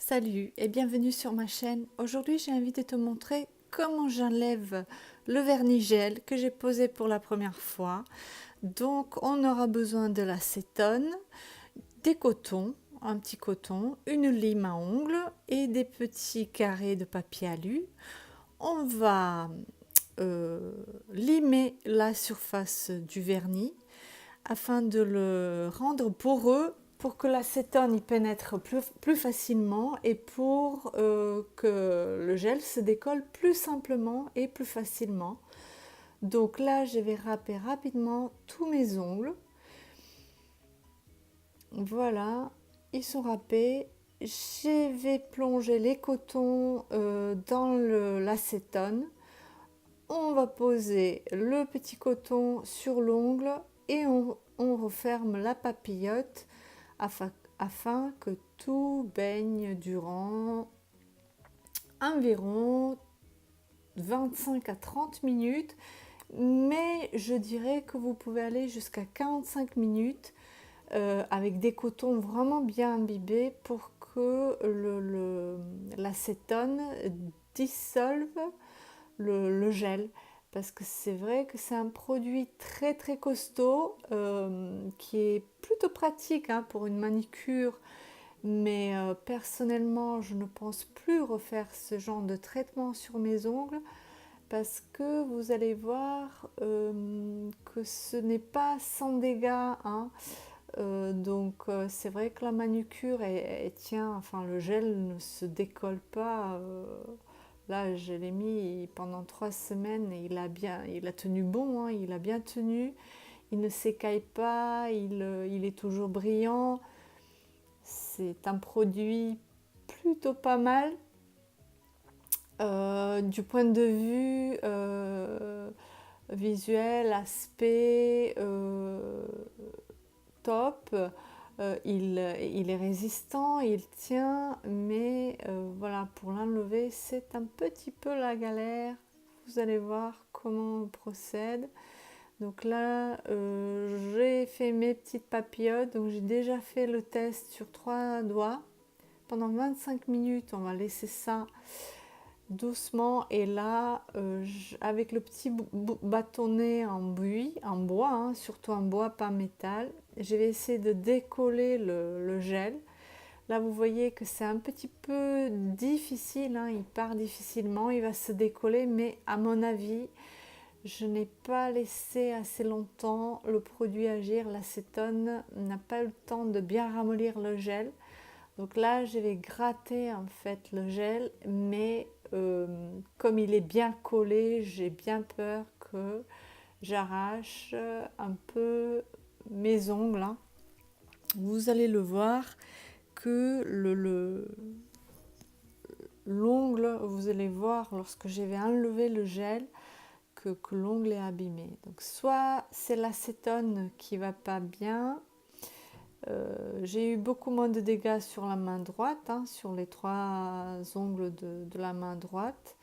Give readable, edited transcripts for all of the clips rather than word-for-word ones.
Salut et bienvenue sur ma chaîne. Aujourd'hui, j'ai envie de te montrer comment j'enlève le vernis gel que j'ai posé pour la première fois. Donc, on aura besoin de l'acétone, des cotons, un petit coton, une lime à ongles et des petits carrés de papier alu. On va limer la surface du vernis afin de le rendre poreux pour que l'acétone y pénètre plus facilement et pour que le gel se décolle plus simplement et plus facilement. Donc là, je vais râper rapidement tous mes ongles. Voilà, ils sont râpés. Je vais plonger les cotons dans l'acétone. On va poser le petit coton sur l'ongle et on referme la papillote afin que tout baigne durant environ 25 à 30 minutes. Mais je dirais que vous pouvez aller jusqu'à 45 minutes avec des cotons vraiment bien imbibés pour que l'acétone dissolve le gel, parce que c'est vrai que c'est un produit très très costaud qui est plutôt pratique pour une manicure, mais personnellement je ne pense plus refaire ce genre de traitement sur mes ongles parce que vous allez voir que ce n'est pas sans dégâts, donc c'est vrai que la manucure elle tient, enfin le gel ne se décolle pas. Là, je l'ai mis pendant 3 semaines et il a tenu bon, il a bien tenu. Il ne s'écaille pas, il est toujours brillant. C'est un produit plutôt pas mal. Du point de vue visuel, aspect, top. Il est résistant, il tient, mais voilà, pour l'enlever, c'est un petit peu la galère. Vous allez voir comment on procède. Donc là, j'ai fait mes petites papillotes. Donc j'ai déjà fait le test sur 3 doigts. Pendant 25 minutes, on va laisser ça doucement. Et là, avec le petit bâtonnet en bois, surtout en bois, pas métal, je vais essayer de décoller le gel. Là, vous voyez que c'est un petit peu difficile, il part difficilement, il va se décoller, mais à mon avis, je n'ai pas laissé assez longtemps le produit agir. L'acétone n'a pas eu le temps de bien ramollir le gel. Donc là, je vais gratter en fait le gel, mais comme il est bien collé, j'ai bien peur que j'arrache un peu mes ongles. Vous allez le voir que l'ongle, vous allez voir lorsque je vais enlever le gel que l'ongle est abîmé. Donc soit c'est l'acétone qui va pas bien. J'ai eu beaucoup moins de dégâts sur la main droite, sur les 3 ongles de la main droite.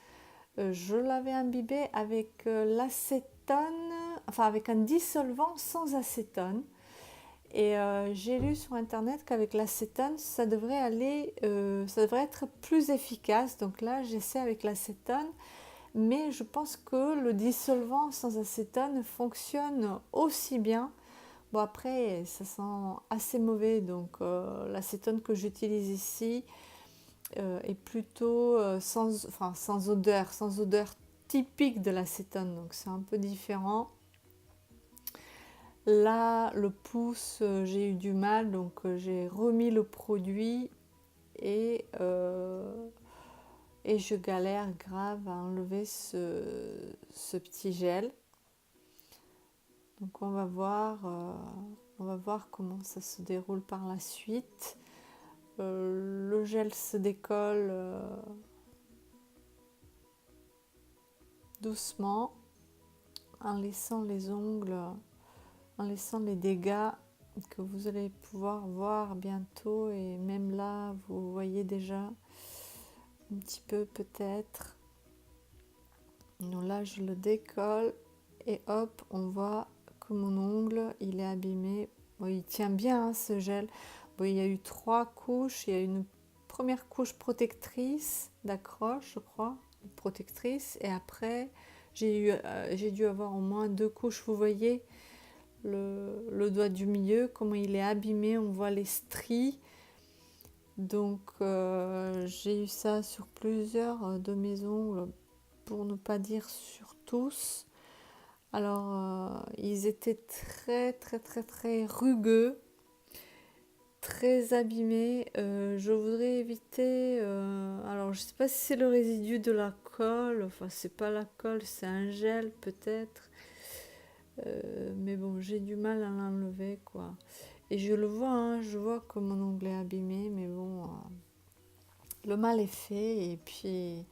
Je l'avais imbibé avec l'acétone, enfin avec un dissolvant sans acétone. Et j'ai lu sur internet qu'avec l'acétone, ça devrait être plus efficace. Donc là, j'essaie avec l'acétone, mais je pense que le dissolvant sans acétone fonctionne aussi bien. Bon, après, ça sent assez mauvais, donc l'acétone que j'utilise ici est plutôt sans odeur typique de l'acétone, donc c'est un peu différent. Là, le pouce, j'ai eu du mal, donc j'ai remis le produit et je galère grave à enlever ce petit gel. Donc on va voir comment ça se déroule par la suite. Le gel se décolle doucement en laissant les ongles, en laissant les dégâts que vous allez pouvoir voir bientôt, et même là vous voyez déjà un petit peu peut-être. Donc là je le décolle et hop, on voit que mon ongle il est abîmé. Bon, il tient bien ce gel. Bon, il y a eu 3 couches, il y a une première couche protectrice d'accroche, je crois, protectrice, et après j'ai dû avoir au moins 2 couches. Vous voyez le doigt du milieu, comment il est abîmé, on voit les stries. Donc j'ai eu ça sur plusieurs de mes ongles, pour ne pas dire sur tous. Alors ils étaient très très très très rugueux, très abîmés. Je voudrais éviter, alors je sais pas si c'est le résidu de la colle, enfin c'est pas la colle, c'est un gel peut-être. Mais bon, j'ai du mal à l'enlever, quoi. Et je le vois, hein, je vois que mon ongle est abîmé, mais bon, le mal est fait. Et puis,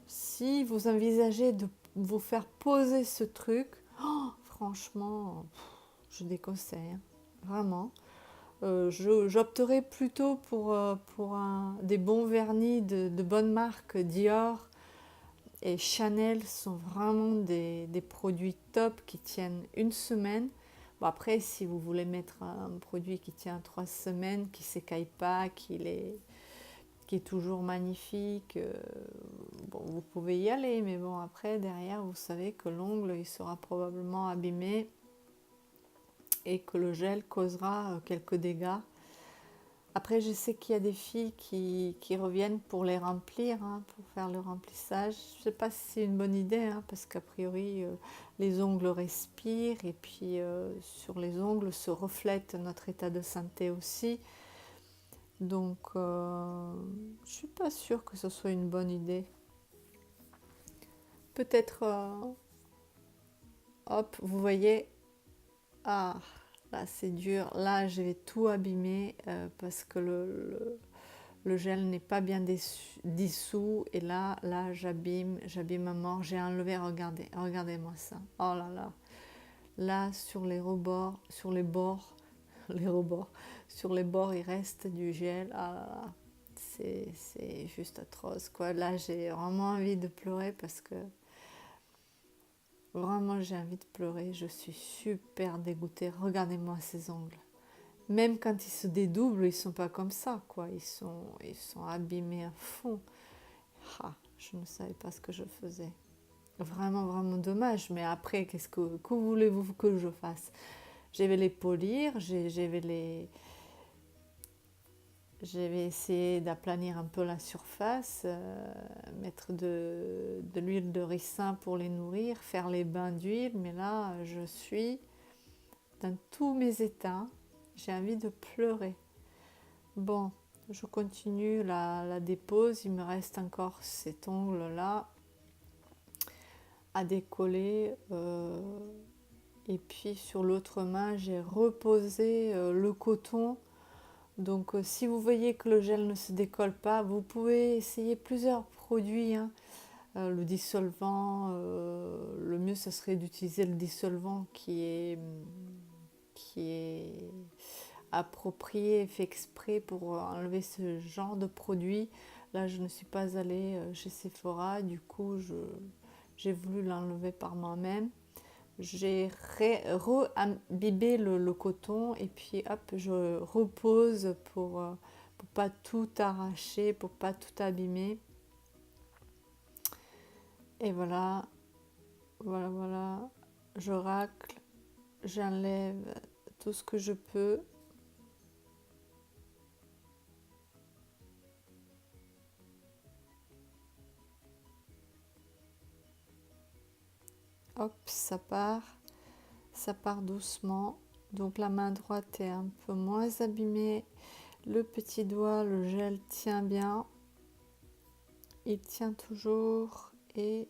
si vous envisagez de vous faire poser ce truc, franchement, je déconseille, hein, vraiment. J'opterais plutôt pour des bons vernis de bonne marque. Dior et Chanel sont vraiment des produits top qui tiennent une semaine. Bon, après, si vous voulez mettre un produit qui tient 3 semaines, qui ne s'écaille pas, qui est toujours magnifique, bon, vous pouvez y aller. Mais bon, après, derrière, vous savez que l'ongle il sera probablement abîmé et que le gel causera quelques dégâts. Après, je sais qu'il y a des filles qui reviennent pour les remplir, hein, pour faire le remplissage. Je ne sais pas si c'est une bonne idée, hein, parce qu'a priori, les ongles respirent et puis sur les ongles se reflète notre état de santé aussi. Donc, je ne suis pas sûre que ce soit une bonne idée. Peut-être, hop, vous voyez, ah, là c'est dur, là je vais tout abîmer parce que le gel n'est pas bien dissous et là j'abîme à mort. J'ai enlevé, regardez-moi ça. Oh là là, là sur les rebords, sur les bords, les rebords, sur les bords il reste du gel. Ah là là, c'est juste atroce, quoi. Là j'ai vraiment envie de pleurer parce que vraiment j'ai envie de pleurer. Je suis super dégoûtée. Regardez-moi ces ongles. Même quand ils se dédoublent, ils sont pas comme ça, quoi. Ils sont abîmés à fond. Ah, je ne savais pas ce que je faisais. Vraiment, vraiment dommage. Mais après, que voulez-vous que je fasse? Je vais les polir, je vais essayer d'aplanir un peu la surface, mettre de l'huile de ricin pour les nourrir, faire les bains d'huile. Mais là, je suis dans tous mes états. J'ai envie de pleurer. Bon, je continue la dépose. Il me reste encore cet ongle-là à décoller. Et puis sur l'autre main, j'ai reposé le coton. Donc si vous voyez que le gel ne se décolle pas, vous pouvez essayer plusieurs produits, hein. Le dissolvant, le mieux ce serait d'utiliser le dissolvant qui est approprié, fait exprès pour enlever ce genre de produit. Là, je ne suis pas allée chez Sephora, du coup, j'ai voulu l'enlever par moi-même. J'ai re-imbibé le coton et puis hop, je repose pour pas tout arracher, pour pas tout abîmer. Et voilà, voilà, je racle, j'enlève tout ce que je peux. Hop, ça part doucement. Donc la main droite est un peu moins abîmée. Le petit doigt, le gel tient bien. Il tient toujours. Et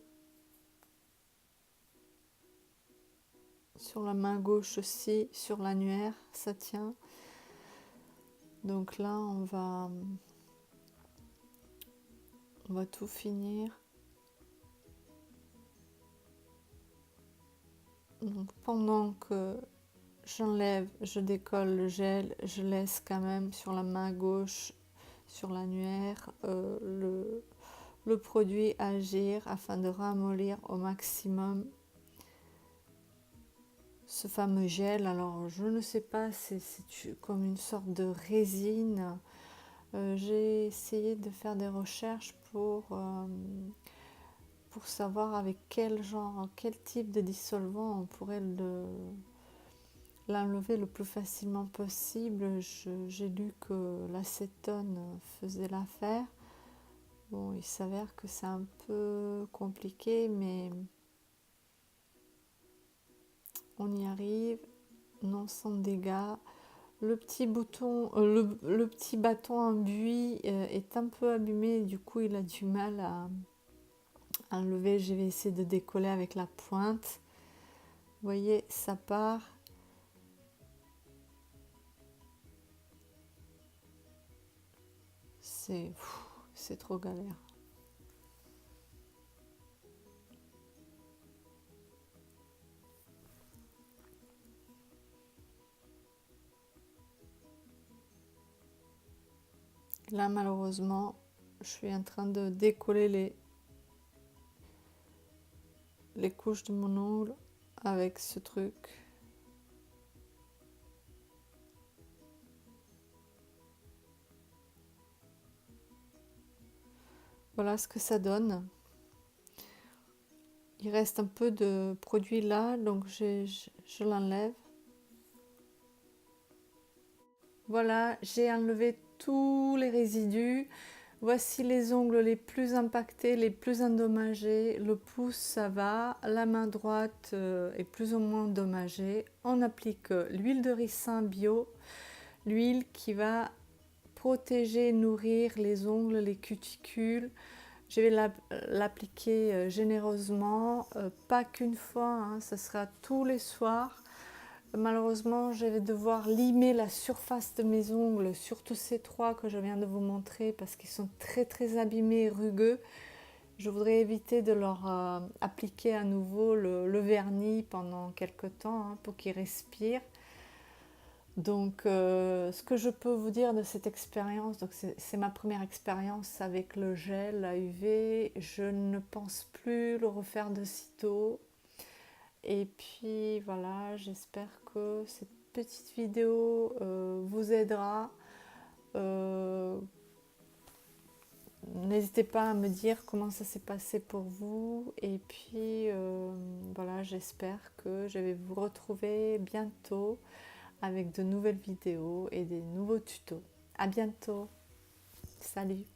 sur la main gauche aussi, sur l'annulaire, ça tient. Donc là, on va tout finir. Donc pendant que j'enlève, je décolle le gel, je laisse quand même sur la main gauche, sur l'annulaire, le produit agir afin de ramollir au maximum. ce fameux gel. Alors je ne sais pas, c'est comme une sorte de résine. J'ai essayé de faire des recherches pour savoir avec quel genre, quel type de dissolvant on pourrait l'enlever le plus facilement possible. J'ai lu que l'acétone faisait l'affaire. Bon, il s'avère que c'est un peu compliqué, mais on y arrive, non sans dégâts. Le petit le petit bâton en buis est un peu abîmé, du coup il a du mal à enlever. Je vais essayer de décoller avec la pointe. Vous voyez, ça part. C'est trop galère. Là, malheureusement, je suis en train de décoller les couches de mon ongle avec ce truc. Voilà ce que ça donne. Il reste un peu de produit là, donc je l'enlève. Voilà, j'ai enlevé tous les résidus. Voici les ongles les plus impactés, les plus endommagés. Le pouce, ça va. La main droite est plus ou moins endommagée. On applique l'huile de ricin bio, l'huile qui va protéger, nourrir les ongles, les cuticules. Je vais l'appliquer généreusement, pas qu'une fois, hein, ce sera tous les soirs. Malheureusement, je vais devoir limer la surface de mes ongles, surtout ces trois que je viens de vous montrer, parce qu'ils sont très très abîmés et rugueux. Je voudrais éviter de leur appliquer à nouveau le vernis pendant quelques temps, hein, pour qu'ils respirent. Donc, ce que je peux vous dire de cette expérience, donc c'est ma première expérience avec le gel à UV. Je ne pense plus le refaire de sitôt. Et puis voilà, j'espère que cette petite vidéo vous aidera. Euh, N'hésitez pas à me dire comment ça s'est passé pour vous. Et puis voilà, j'espère que je vais vous retrouver bientôt avec de nouvelles vidéos et des nouveaux tutos. À bientôt. Salut.